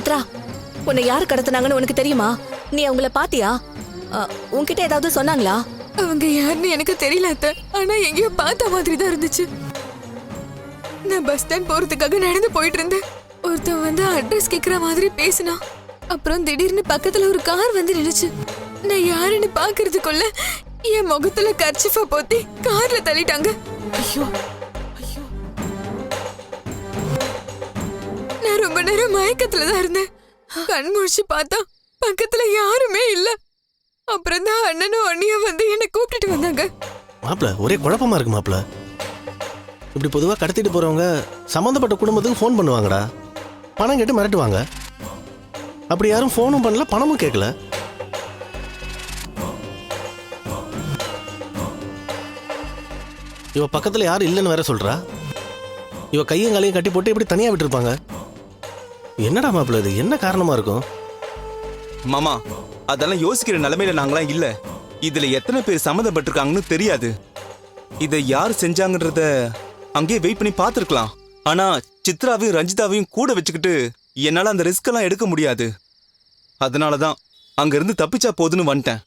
சித்ரா, உன்னை யாரு கடத்தினாங்கன்னு உனக்கு தெரியுமா? நீ அவங்கள பாத்தியா? உன்கிட்ட ஏதாவது சொன்னாங்களா? அவங்க யாருன்னு எனக்கு தெரியல அத்தை. ஆனா எங்கேயோ பார்த்த மாதிரி தான் இருந்துச்சு. நான் பஸ் ஸ்டாண்ட் போறதுக்காக நடந்து போயிட்டு இருந்தேன். ஒருத்தன் வந்து அட்ரஸ் கேக்குற மாதிரி பேசினா. அப்புறம் திடீர்னு பக்கத்துல ஒரு கார் வந்து நின்னுச்சு. நான் யாருன்னு பாக்குறதுக்குள்ள என் முகத்துல கர்ச்சிஃபா போத்தி கார்ல தள்ளிட்டாங்க. ஐயோ, நான் ரொம்ப நேரம் மயக்கத்துல தான் இருந்தேன். கண் முழிச்சு பார்த்தா பக்கத்துல யாருமே இல்ல. அப்புறம் தான் அண்ணனும் அண்ணியும் வந்து என்ன கூப்பிட்டுட்டு வந்தாங்க. மாப்பிள, ஒரே குழப்பமா இருக்கு மாப்பிள. இப்படி பொதுவா கடத்திட்டு போறவங்க சம்பந்தப்பட்ட குடும்பத்துக்கு ஃபோன் பண்ணுவாங்கடா. பணம் கேட்டு மிரட்டுவாங்க. அப்படி யாரும் ஃபோனும் பண்ணல, பணமும் கேட்கல. இவ பக்கத்துல யாரும் இல்லைன்னு வேற சொல்றா. இவ கையும் காலையும் கட்டி போட்டு இப்படி தனியா விட்டுருப்பாங்க. என்னடா மாப்பிள்ள, இது என்ன காரணமா இருக்கும்? மாமா, அதெல்லாம் யோசிக்கிற நிலைமையில நாங்களாம் இல்ல. இதுல எத்தனை பேர் சம்மந்தப்பட்டிருக்காங்கன்னு தெரியாது. இதை யார் செஞ்சாங்கன்றத அங்கேயே வெயிட் பண்ணி பார்த்துருக்கலாம். ஆனா சித்ராவையும் ரஞ்சிதாவையும் கூட வச்சுக்கிட்டு என்னால அந்த ரிஸ்க் எல்லாம் எடுக்க முடியாது. அதனாலதான் அங்க இருந்து தப்பிச்சா போதுன்னு வந்துட்டேன்.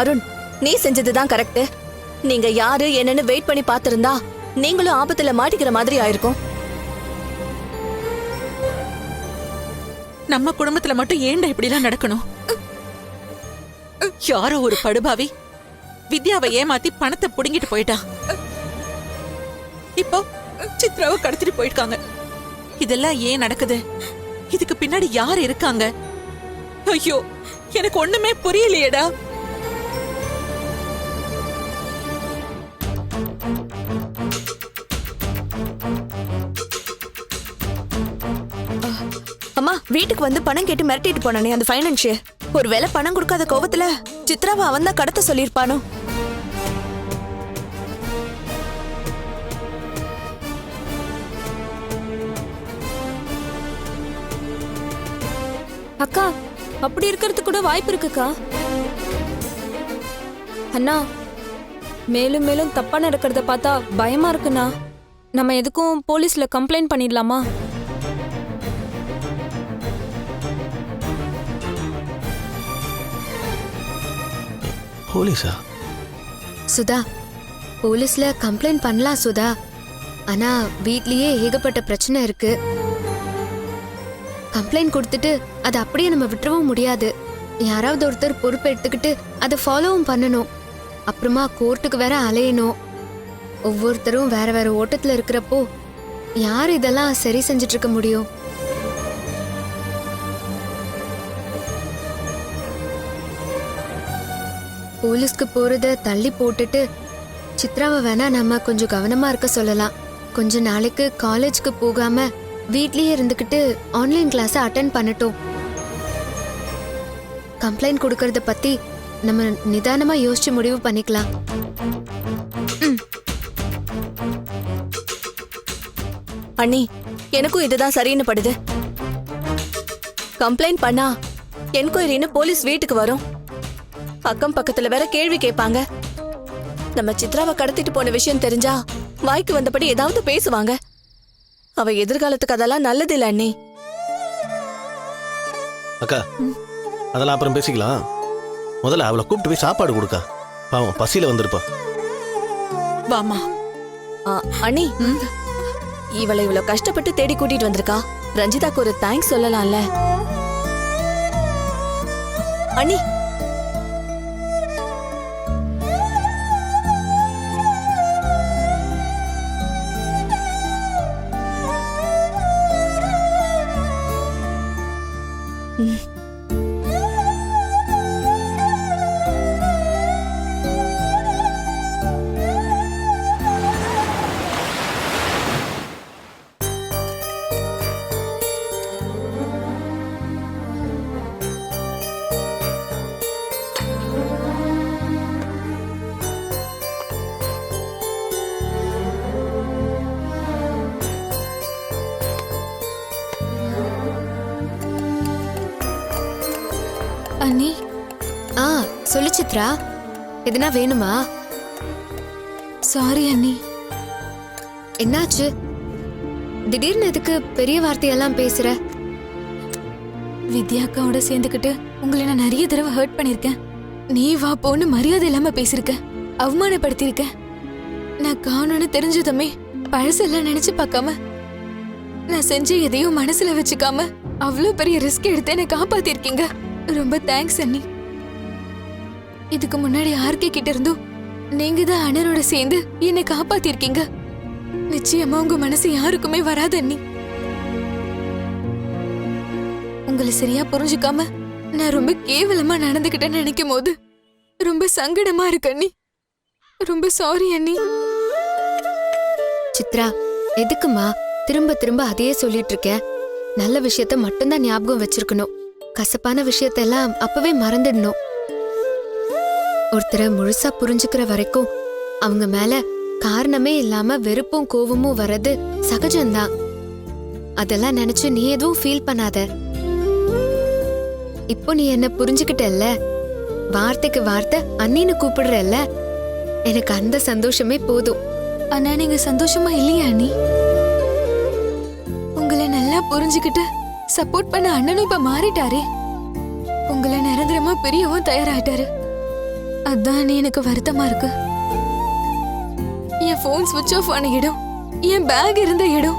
அருண், நீ செஞ்சதுதான் கரெக்ட். நீங்க யாரு என்னன்னு வெயிட் பண்ணி பாத்திருந்தா நீங்களும் ஆபத்துல மாட்டிக்கிற மாதிரி ஆயிருக்கும். நம்ம குடும்பத்துல மட்டும் ஏன்டா இப்படி எல்லாம் நடக்கணும்? யாரோ ஒரு படுபாவி வித்யாவை ஏமாத்தி பணத்தை புடுங்கிட்டு போயிட்டா. இப்போ சித்ராவை கடத்திட்டு போயிருக்காங்க. இதெல்லாம் ஏன் நடக்குது? இதுக்கு பின்னாடி யார் இருக்காங்க? ஐயோ, எனக்கு ஒண்ணுமே புரியலையேடா. அம்மா, வீட்டுக்கு வந்து பணம் கேட்டு மிரட்டிட்டு போனானே அந்த ஃபைனான்சியர், ஒருவேளை பணம் கொடுக்காத கோவத்துல சித்ராவை அவன் தான் கடத்த சொல்லியிருப்பானோ? அக்கா, அப்படி இருக்கிறது கூட வாய்ப்பு இருக்குக்கா. அண்ணா, மேலும் மேலும் தப்பா நடக்கிறத பார்த்தா பயமா இருக்குண்ணா. நம்ம எதுக்கும் போலீஸ்ல கம்ப்ளைண்ட் பண்ணிடலாமா? போலீஸா? சுதா, போலீஸ்ல கம்ப்ளைண்ட் பண்ணலாம் சுதா. ஆனா வீட்லயே ஏகப்பட்ட பிரச்சனை இருக்கு. கம்ப்ளைண்ட் கொடுத்துட்டு அதை அப்படியே நம்ம விட்டுறவும் முடியாது. யாராவது ஒருத்தர் பொறுப்பு எடுத்துக்கிட்டு அதை ஃபாலோவும் பண்ணணும். அப்புறமா கோர்ட்டுக்கு வேற அலையணும். ஒவ்வொருத்தரும் வேற வேற ஓட்டத்துல இருக்கிறப்போ யார் இதெல்லாம் சரி செஞ்சுட்டு இருக்க முடியும்? போலீஸ்க்கு போறத தள்ளி போட்டுட்டு சித்ராவை வேணா நம்ம கொஞ்சம் கவனமா இருக்க சொல்லலாம். கொஞ்ச நாளைக்கு காலேஜ்க்கு போகாம வீட்லயே இருந்துகிட்டு ஆன்லைன் கிளாஸ் அட்டென்ட் பண்ணட்டும். கம்ப்ளைண்ட் கொடுக்கறத பத்தி நம்ம நிதானமா யோசிச்சு முடிவு பண்ணிக்கலாம். அண்ணி, எனக்கும் இதுதான் சரின்னு படுது. கம்ப்ளைண்ட் பண்ணா என்கொயரின்னு போலீஸ் வீட்டுக்கு வரும். அக்கம் பக்கத்துல வேற கேள்வி கேட்பாங்க. நம்ம சித்ராவை கடத்திட்டு போன விஷயம் தெரிஞ்சா வாய்க்கு வந்தபடி ஏதாவது பேசுவாங்க. அவ எதிர்காலத்துக்கு அதெல்லாம் நல்லது இல்ல அண்ணி. அக்கா, அதெல்லாம் அப்புறம் பேசிக்கலாம். முதல்ல அவளை கூப்பிட்டு போய் சாப்பாடு கொடுக்கா. பாவம், பசியில வந்திருப்பா. வாமா. அண்ணி, இவளை இவ்வளவு கஷ்டப்பட்டு தேடி கூட்டிட்டு வந்திருக்கா. ரஞ்சிதாக்கு ஒரு தேங்க்ஸ் சொல்லலாம்ல அண்ணி. அண்ணி. சொல்லு சித்ரா, எதுனா வேணுமா? சாரி அண்ணி. என்னாச்சு? திடீர்னு எதுக்கு பெரிய வார்த்தையெல்லாம் பேசுற? வித்யா அக்காவோட சேர்ந்துக்கிட்டு உங்களை நான் நிறைய தடவை ஹர்ட் பண்ணிருக்கேன். நீ வா போன்னு மரியாதை இல்லாம பேசிருக்க, அவமானப்படுத்திருக்க. நான் காணும்னு தெரிஞ்சதுமே பழசெல்லாம் நினைச்சு பார்க்காம, நான் செஞ்ச எதையும் மனசுல வச்சுக்காம அவ்வளவு பெரிய ரிஸ்க் எடுத்து என்னை காப்பாத்திருக்கீங்க. ரொம்ப தேங்க்ஸ் அண்ணி. இதுக்கு முன்னாடி ஆர்கே கிட்ட இருந்தும் நீங்க தான் அண்ணனோட சேர்ந்து என்னை காப்பாத்திருக்கீங்க. நிச்சயமா உங்க மனசு யாருக்குமே வராது அண்ணி. உங்களை சரியா புரிஞ்சுக்காம நான் ரொம்ப கேவலமா நடந்துகிட்டேன்னு நினைக்கும் போது ரொம்ப சங்கடமா இருக்கு அண்ணி. ரொம்ப சாரி அண்ணி. சித்ரா, எதுக்குமா திரும்ப திரும்ப அதையே சொல்லிட்டு இருக்க? நல்ல விஷயத்த மட்டும்தான் ஞாபகம் வச்சிருக்கணும். கசப்பான விஷயத்தெல்லாம் அப்பவே மறந்துடணும். ஒருத்தரை முழுசா புரிஞ்சுக்கிற வரைக்கும் அவங்க மேல காரணமே இல்லாம வெறுப்பும் கோவமும் வர்றது சகஜம்தான். அதெல்லாம் நினைச்சு நீ எதுவும் ஃபீல் பண்ணாத. இப்போ நீ என்ன புரிஞ்சுக்கிட்டல்ல, வார்த்தைக்கு வார்த்தை அண்ணின்னு கூப்பிடுறல்ல, எனக்கு அந்த சந்தோஷமே போதும். ஆனா நீங்க சந்தோஷமா இல்லையா அண்ணி? உங்களை நல்லா புரிஞ்சுக்கிட்டு சப்போர்ட் பண்ண அண்ணனும் இப்ப மாறிட்டாரே. உங்களை நிரந்தரமா பிரியவும் தயாராயிட்டாரு. அதான் எனக்கு வருத்தமா இருக்கு. என் போன் சுவிட்ச் ஆஃப் ஆன இடம், என் பேக் இருந்த இடம்,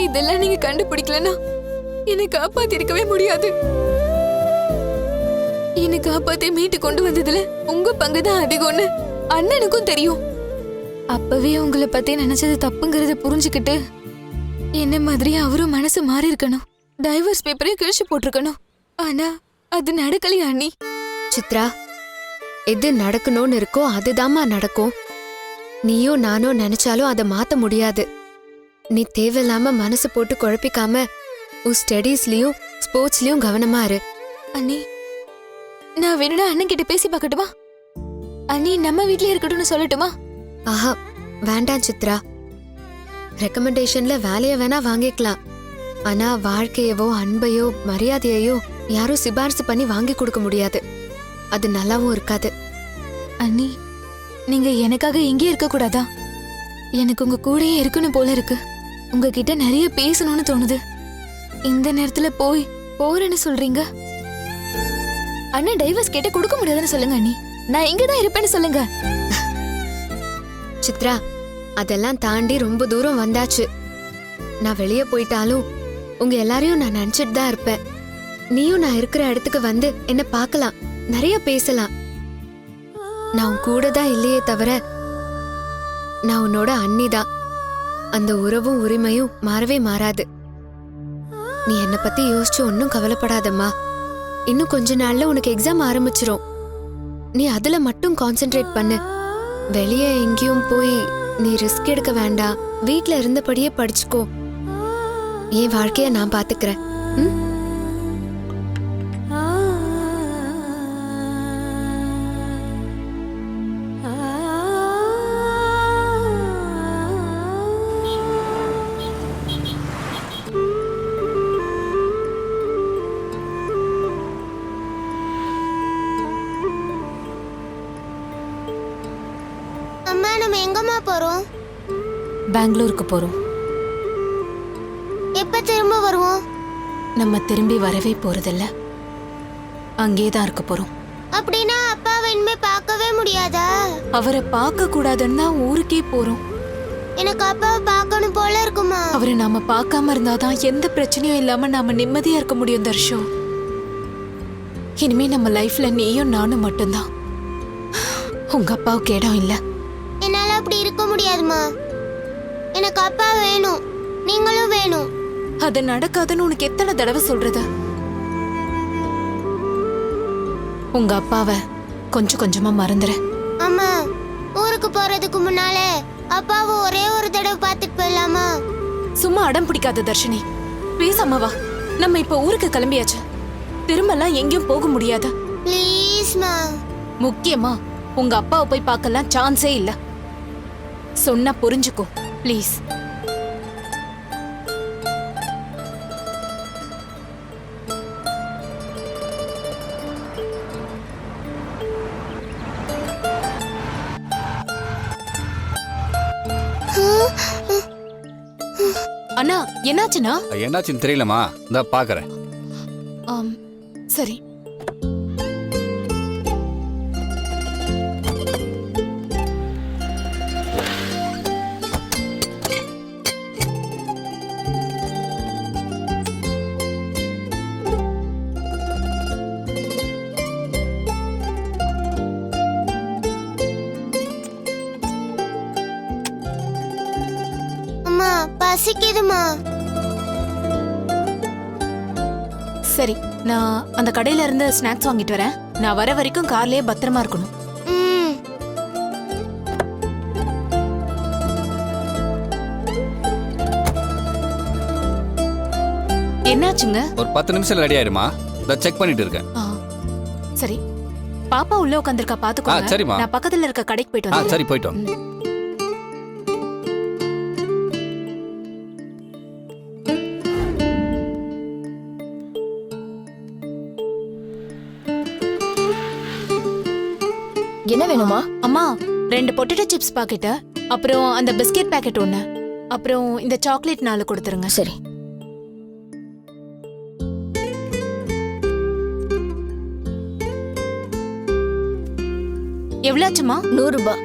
இதெல்லாம் நீங்க கண்டுபிடிக்கலன்னா என்னை காப்பாத்திருக்கவே முடியாது. என்னை காப்பாத்தி மீட்டு கொண்டு வந்ததுல உங்க பங்குதான் அதிகம்னு அண்ணனுக்கும் தெரியும். அப்பவே உங்களை பத்தி நினைச்சது தப்புங்கறத புரிஞ்சுக்கிட்டு என்ன மாதிரி அவரும் மனசு மாறி இருக்கணும். டைவர்ஸ் பேப்பரையும் கிழிச்சு போட்டிருக்கணும். ஆனா அது நடக்கலையா அண்ணி? சித்ரா, எது நடக்கணும்னு இருக்கோ அதுதாம்மா நடக்கும். நீயோ நானோ நினைச்சாலும் அதை மாத்த முடியாது. நீ தேவையில்லாம மனசு போட்டு குழப்பிக்காம உன் ஸ்டடீஸ்லயும் ஸ்போர்ட்ஸ்லயும் கவனமா இரு. அண்ணி, நான் வேணும்னா அண்ணன் கிட்ட பேசி பார்க்கட்டுமா? அண்ணி நம்ம வீட்லயே இருக்கட்டும்னு சொல்லட்டுமா? ஆஹா, வேண்டாம் சித்ரா. ரெக்கமெண்டேஷன்ல வேலைய வேணா வாங்கிக்கலாம். ஆனா வாழ்க்கையவோ அன்பையோ மரியாதையோ யாரும் சிபாரிசு பண்ணி வாங்கி கொடுக்க முடியாது. அது நல்லாவும் இருக்காது. அண்ணி, நீங்க எனக்காக எங்கே இருக்க கூடாதா? எனக்கு உங்க கூடயே இருக்கணும் போல இருக்கு. உங்ககிட்ட நிறைய பேசணும்னு தோணுது. இந்த நேரத்துல போறேன்னு சொல்றீங்க. அண்ணன் டைவர்ஸ் கேட்ட கொடுக்க முடியாதுன்னு சொல்லுங்க அண்ணி. நான் இங்கதான் இருப்பேன்னு சொல்லுங்க. சித்ரா, அதெல்லாம் தாண்டி ரொம்ப தூரம் வந்தாச்சு. நான் வெளியே போயிட்டாலும் உங்க எல்லாரையும் நான் நினைச்சிட்டு தான் இருப்பேன். நீயும் நான் இருக்கிற இடத்துக்கு வந்து என்ன பார்க்கலாம், நிறைய பேசலாம். நான் உன் கூட தான் இல்லையே தவிர நான் உன்னோட அண்ணிதான். அந்த உறவும் உரிமையும் மாறவே மாறாது. நீ என்னை பத்தி யோசிச்சு ஒன்னும் கவலைப்படாதம்மா. இன்னும் கொஞ்ச நாள்ல உனக்கு எக்ஸாம் ஆரம்பிச்சிரும். நீ அதுல மட்டும் கான்சென்ட்ரேட் பண்ணு. வெளியே எங்கேயும் போய் நீ ரிஸ்க் எடுக்க வேண்டாம். வீட்ல இருந்தபடியே படிச்சுக்கோ. என் வாழ்க்கைய நான் பாத்துக்கிறேன். அம்மா, நம்ம எங்கம்மா போறோம்? பெங்களூருக்கு போறோம். எப்ப திரும்ப வருவோம்? நம்ம திரும்பி வரவே போறதில்ல, அங்கேதான் இருக்க போறோம். அப்படின்னா அப்பாவை இனிமே பார்க்கவே முடியாதா? அவரை பார்க்க கூடாதுன்னா ஊருக்கே போறோம். எனக்கு அப்பாவை பார்க்கணும் போல இருக்குமா? அவரை நாம பார்க்காம இருந்தாதான் எந்த பிரச்சனையும் இல்லாம நாம நிம்மதியா இருக்க முடியும் தர்ஷோ. இனிமே நம்ம லைஃப்ல நீயும் நானும் மட்டும்தான். உங்க அப்பாவுக்கு இடம் இல்ல. என்னால அப்படி இருக்க முடியாதுமா. எனக்கு அப்பா வேணும், நீங்களும் வேணும். அது நடக்காதுன்னு உனக்கு எத்தனை தடவை சொல்றது? உங்க அப்பாவை கொஞ்சம் கொஞ்சமா மறந்துற. அம்மா, ஊருக்கு போறதுக்கு முன்னாலே அப்பாவை ஒரே ஒரு தடவை பார்த்துட்டு போயிடலாமா? சும்மா அடம் பிடிக்காத தர்ஷினி. பேசாம வா. நம்ம இப்ப ஊருக்கு கிளம்பியாச்சு. திரும்பலாம் எங்கேயும் போக முடியாது. ப்ளீஸ்மா. முக்கியமா உங்க அப்பாவை போய் பார்க்கலாம் சான்ஸே இல்ல. சொன்னா புரிஞ்சுக்கோ ப்ளீஸ். அண்ணா என்னாச்சுண்ணா? என்னாச்சுன்னு தெரியலமா, இந்த பாக்குறேன். சரி. அம்மா பசிக்குதுமா. சரி, நான் அந்த கடையில இருந்து ஸ்நாக்ஸ் வாங்கிட்டு வரேன். நான் வர வரைக்கும் கார்லயே பத்திரமா இருக்கணும். ம். என்னாச்சுங்க? ஒரு 10 நிமிஷம் ரெடி ஆயிருமா, இதை செக் பண்ணிட்டு இருக்கேன். ஆ, சரி. பாப்பா உள்ள உட்காந்துருக்கா, பாத்துக்கோங்க. சரிம்மா. நான் பக்கத்துல இருக்க கடைக்கு போயிட்டு வரேன். சரி, போயிட்டு வாங்க. என்ன வேணுமா? அம்மா 2 பொட்டேட்டோ சிப்ஸ் பாக்கெட், அப்புறம் அந்த பிஸ்கெட் பாக்கெட் 1, அப்புறம் இந்த சாக்லேட் 4 கொடுத்துருங்க. சரி. எவ்வளோச்சுமா? 100 ரூபாய்.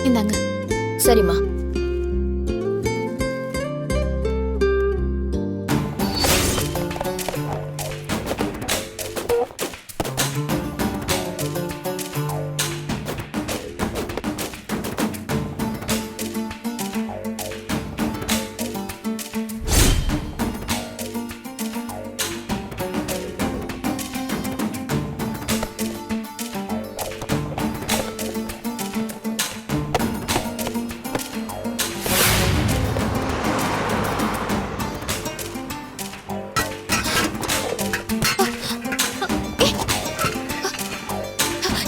இந்தாங்க. சரிம்மா.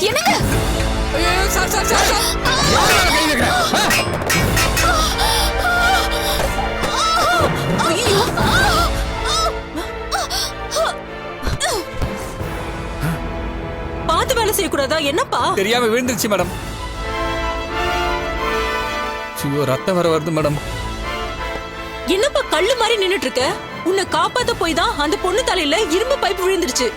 என்னங்க? பார்த்து வேலை செய்யக்கூடாதா? என்னப்பா? தெரியாம விழுந்துருச்சு மேடம். ஐயோ, ரத்தம் வர வருது மேடம். என்னப்பா கல்லு மாதிரி நின்னுட்டு இருக்க? உன்னை காப்பாத்த போய் தான் அந்த பொண்ணு தலையில இரும்பு பைப் விழுந்துருச்சு.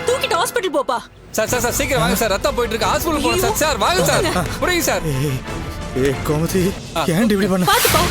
தூக்கிட்டு ஹாஸ்பிட்டல் போப்பா. சார் சார் சார், சீக்கிரம் வாங்க சார், ரத்தம் போயிட்டு இருக்கு. ஹாஸ்பிடல் போகணும் சார். சார் வாங்க சார், புரியுங்க சார். கோமதி, ஏன் இப்படி பண்ண? பாத்துப்பா.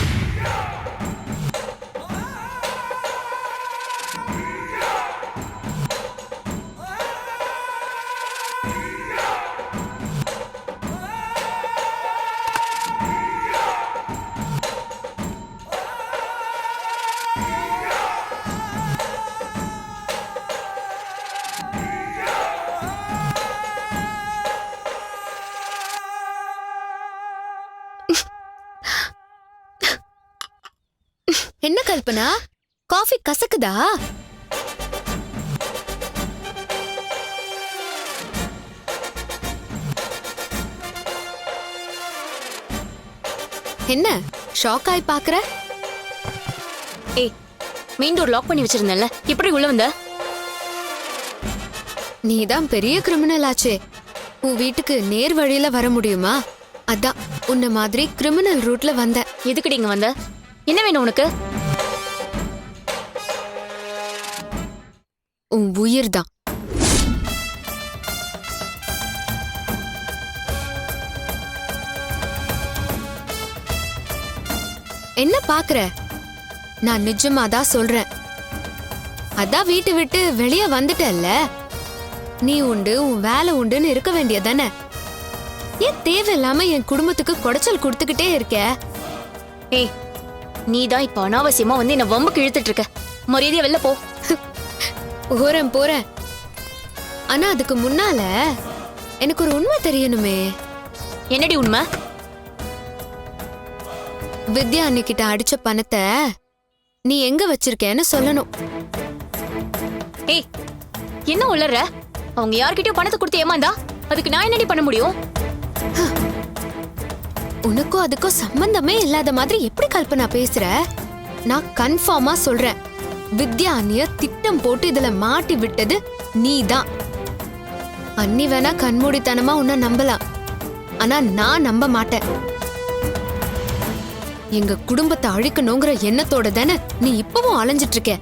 என்ன கல்பனா, காஃபி கசக்குதா? என்ன ஷாக் ஆயி பாக்குற? ஏய், மெயின் டோர் லாக் பண்ணி வச்சிருந்தேன்ல, எப்படி உள்ள வந்த? நீதான் பெரிய கிரிமினல் ஆச்சே, உன் வீட்டுக்கு நேர் வழியில வர முடியுமா? அதான் உன்ன மாதிரி கிரிமினல் ரூட்ல வந்த. எதுக்குடி இங்க வந்த? என்ன வேணும் உனக்கு? உன் உயிர் தான். என்ன பாக்குற? நான் நிஜமாதான் சொல்றேன். அதான் வீட்டை விட்டு வெளியே வந்துட்டல்ல, நீ உண்டு உன் வேலை உண்டுன்னு இருக்க வேண்டியதானே? ஏன் தேவையில்லாம என் குடும்பத்துக்கு குடைச்சல் கொடுத்துக்கிட்டே இருக்க? ஏய், நீதான் இப்ப அனாவசியமா வந்து என்ன வம்புக்கு இழுத்துட்டு இருக்க. மரியாதையா வெளில போ. போறேன். ஆனா அதுக்கு முன்னால எனக்கு ஒரு உண்மை தெரியணுமே. என்னடி உண்மை? வித்யா அன்னிக்கிட்ட அடிச்ச பணத்தை நீ எங்க வச்சிருக்கேன்னு சொல்லணும். ஏய், என்ன உளற? அவங்க யார்கிட்டயும் பணத்தை கொடுத்து ஏமாந்தா அதுக்கு நான் என்னடி பண்ண முடியும்? உனக்கும் அதுக்கும் சம்பந்தமே இல்லாத மாதிரி எப்படி கல்பனா பேசுற? நான் கன்ஃபார்மா சொல்றேன், வித்யா அண்ணிய திட்டம் போட்டு இதுல மாட்டி விட்டது நீதான். அண்ணி வேணா கண்மூடித்தனமா உன்னை நம்பலாம், ஆனா நான் நம்ப மாட்டேன். எங்க குடும்பத்தை அழிக்கணுங்கிற எண்ணத்தோட தானே நீ இப்பவும் அலைஞ்சிட்டு இருக்க.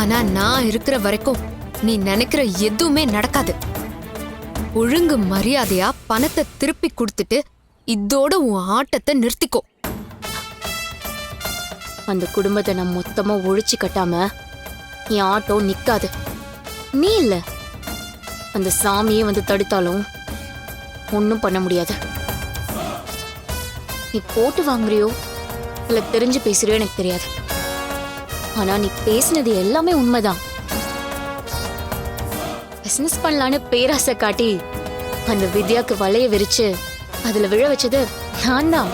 ஆனா நான் இருக்கிற வரைக்கும் நீ நினைக்கிற எதுவுமே நடக்காது. ஒழுங்கு மரியாதையா பணத்தை திருப்பி கொடுத்துட்டு இதோட உன் ஆட்டத்தை நிறுத்திக்கோ. அந்த குடும்பத்தை நான் மொத்தமா ஒழிச்சு கட்டாம என் ஆட்டோ நிக்காது. நீ இல்ல, அந்த சாமியே வந்து தடுத்தாலும் ஒன்னும் பண்ண முடியாது. நீ போட்டு வாங்குறியோ இல்ல தெரிஞ்சு பேசுறியோ எனக்கு தெரியாது. ஆனா நீ பேசினது எல்லாமே உண்மைதான். பிசினஸ் பண்ணலான்னு பேராசை காட்டி அந்த வித்யாக்கு வலைய விரிச்சு அதுல விழ வச்சது நான் தான்.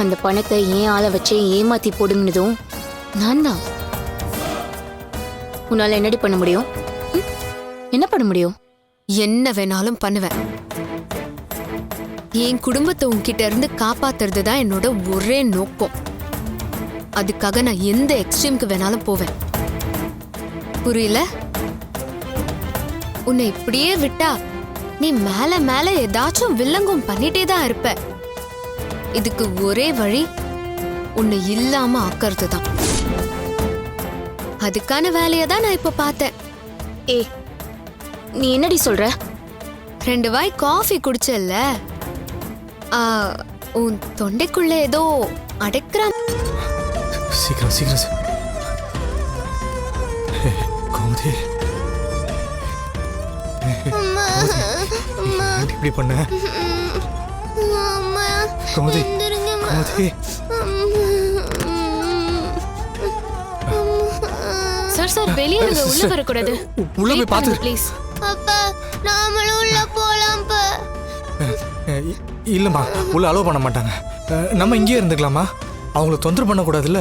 அந்த பணத்தை ஏன் ஆள வச்சு ஏமாத்தி போடுங்கனதும் நான் தான். உன்னால என்னடி பண்ண முடியும்? என்ன பண்ண முடியும்? என்ன வேணாலும் பண்ணுவேன். என் குடும்பத்தை உன்கிட்ட இருந்து காப்பாத்துறது தான் என்னோட ஒரே நோக்கம். அதுக்காக நான் எந்த எக்ஸ்ட்ரீம்க்கு வேணாலும் போவேன். புரியல? உன்னை இப்படியே விட்டா நீ மேல மேல ஏதாச்சும் வில்லங்கம் பண்ணிட்டே தான் இருப்ப. இதுக்கு ஒரே வழி உன்னை இல்லாம ஆக்கிறது தான். அதுக்கான வேலையை தான் நான் இப்ப பார்த்தேன். ஏ, நீ என்னடி சொல்ற? 2 வாய் காஃபி குடிச்சல்ல, உன் தொண்டைக்குள்ள ஏதோ அடைக்கிற. சீக்கிரம் சீக்கிரம் கோமதி, அம்மா அம்மா ஏன்டி இப்படி பண்ண? அம்மா கோமதி எந்திருங்கம்மா. கோமதி, சார் வெளியே இருங்க, உள்ள வரக்கூடாது. உள்ள போய் பாத்து. ப்ளீஸ். அப்பா நாமளும் உள்ள போலாம்ப்பா. இல்லம்மா, உள்ள அலோவ் பண்ண மாட்டாங்க. நம்ம இங்கேயே இருந்துக்கலாமா? அவங்கள தொந்தரவு பண்ணக்கூடாதுல்ல.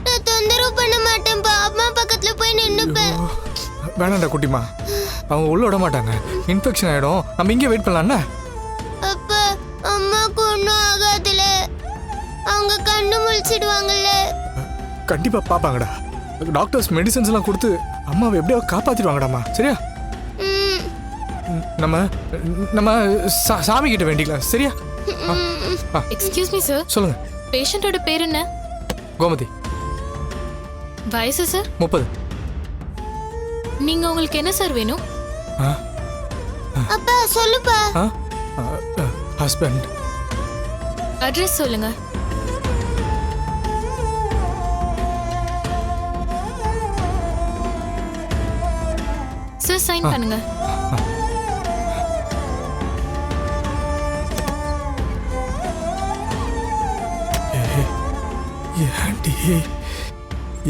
நான் தொந்தரவு பண்ண மாட்டேன்ப்பா. அம்மா பக்கத்துல போய் நின்னுப்பேன். வேணாண்டா குட்டிமா, அவங்க உள்ள விட மாட்டாங்க. இன்ஃபெக்ஷன் ஆயிடும். நம்ம இங்கே வெயிட் பண்ணலாம்ல. அப்பா அம்மாக்கு ஒன்றும் ஆகாதுல. அவங்க கண்ணு முழிச்சிடுவாங்கல்ல. கண்டிப்பா பாப்பாங்கடா. டாக்டர்ஸ் மெடிசன்ஸ் எல்லாம் கொடுத்து அம்மாவை எப்படியோ காப்பாத்திடுவாங்கடாமா. சரியா? நம்ம நம்ம சாமி கிட்ட வேண்டிக்கலாம். சரியா? Excuse me sir. சொல்லுங்க. பேஷண்டோட பேர் என்ன? கோமதி. வயசு சார்? 30. நீங்க உங்களுக்கு என்ன சார் வேணும்? அப்பா சொல்லுப்பா. ஹஸ்பண்ட். அட்ரஸ் சொல்லுங்க. சார் சைன் பண்ணுங்க.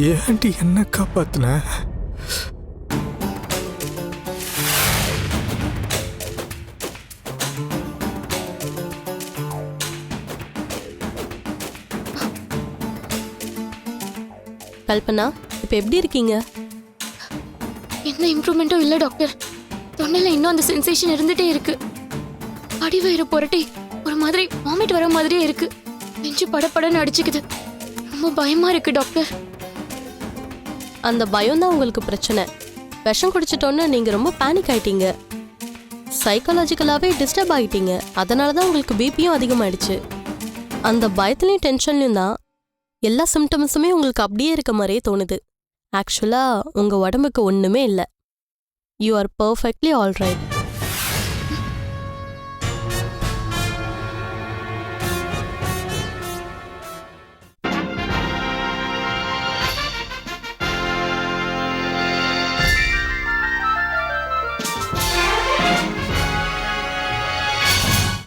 ஏன்டி என்ன காப்பாத்துன? கல்பனா, இப்ப எப்படி இருக்கீங்க? எந்த இம்ப்ரூவ்மெண்ட்டும் இல்ல டாக்டர். தொண்டையில இன்னும் அந்த சென்சேஷன் இருந்துட்டே இருக்கு. அடிவயிறு புரட்டி ஒரு மாதிரி வாமிட் வர மாதிரியே இருக்கு. நெஞ்சு படபடன்னு அடிச்சுக்குது. ரொம்ப பயமா இருக்கு டாக்டர். அந்த பயம் தான் உங்களுக்கு பிரச்சனை. விஷம் குடிச்சிட்டோன்னு நீங்க ரொம்ப பேனிக் ஆயிட்டீங்க. சைக்காலஜிக்கலாவே டிஸ்டர்ப் ஆகிட்டீங்க. அதனால தான் உங்களுக்கு பிபியும் அதிகமாயிடுச்சு. அந்த பயத்துலையும் டென்ஷன்லையும் தான் எல்லா சிம்டம்ஸுமே உங்களுக்கு அப்படியே இருக்க மாதிரியே தோணுது. ஆக்சுவலா உங்க உடம்புக்கு ஒண்ணுமே இல்லை. You are perfectly alright.